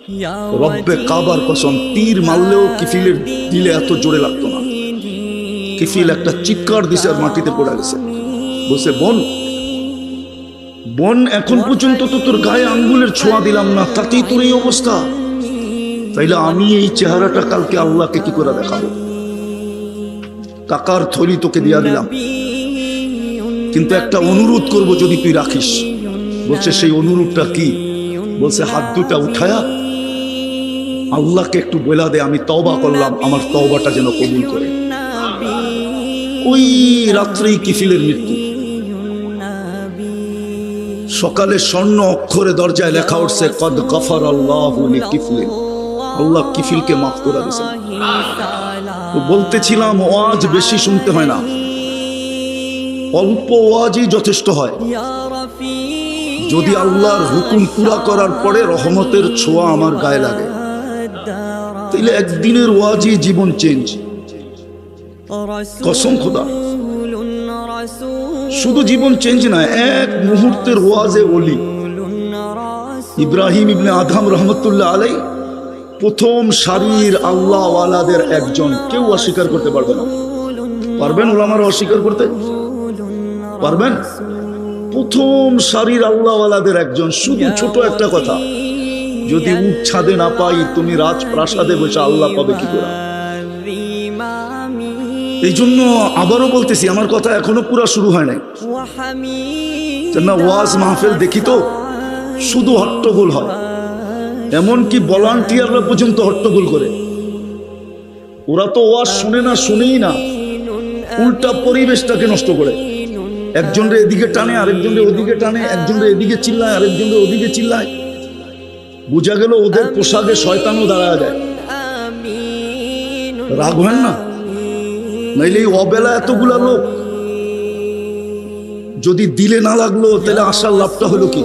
রব্বে কাবার কসম, তীর মারলেও কিফিলের দিলে এত জোরে লাগতো না। কিফিল একটা চিৎকার দিছে আর মাটিতে পড়ে গেছে। বলছে, বোন বোন, এখন পর্যন্ত তো তোর গায়ে আঙ্গুলের ছোঁয়া দিলাম না, তাতেই তোর এই অবস্থা। তাইলে আমি এই চেহারাটা কালকে আল্লাহকে কি করে দেখাবো? টাকার থলি তোকে দিয়া দিলাম, কিন্তু একটা অনুরোধ করব যদি তুই রাখিস। বলছে, সেই অনুরোধটা কি? বলছে, হাত দুটা উঠায়া আল্লাহকে একটু বলা দে আমি তওবা করলাম, আমার তওবাটা যেন কবুল করে। ওই রাত্রেই কিফিলের মৃত্যু। সকালে স্বর্ণ অক্ষরে দরজায় লেখা উঠছে, কদ গফারাল্লাহু লিকিফলিন, আল্লাহ কিফিলকে মাফ করে দিয়েছেন। বলতেছিলাম, ওয়াজ বেশি শুনতে হয় না, অল্প ওয়াজই যথেষ্ট হয়। যদি আল্লাহর হুকুম পুরা করার পরে রহমতের ছোঁয়া আমার গায়ে লাগে, তাহলে একদিনের ওয়াজই জীবন চেঞ্জ। কসম খোদা, শুধু জীবন চেঞ্জ না, এক মুহূর্তের ওয়াজে ওলি। ইব্রাহিম ইবনে আদম রহমতুল্লাহ আলাই প্রথম সারির আল্লাহ ওয়ালাদের একজন, কেউ অস্বীকার করতে পারবে না। পারবেন ওলামারা অস্বীকার করতে? পারবেন? প্রথম সারির আল্লাহ ওয়ালাদের একজন। শুধু ছোট একটা কথা, যদি উট ছাদে না পাই, তুমি রাজপ্রাসাদে বসে আল্লাহ পাবে কি করে? এই জন্য আবারও বলতেছি, আমার কথা এখনো পুরা শুরু হয় নাই না। ওয়াজ মাহফিল দেখি তো শুধু হট্টগোল হয়, এমনকি ভলান্টিয়াররা পর্যন্ত হট্টগোল করে। ওরা তো ওয়াজ শুনে না, শুনেই না, উল্টা পরিবেশটাকে নষ্ট করে। একজনরে এদিকে টানে, আরেকজনরে ওদিকে টানে, একজনরে এদিকে চিল্লায়, আরেকজনরে ওদিকে চিল্লায়। বোঝা গেল ওদের পোশাকে শয়তানও দাঁড়ায় যায়। রাগ হয় না? নাইলে এই অবেলা এতগুলা লোক যদি দিলে না লাগলো, তাহলে আসার লাভটা হলো কি?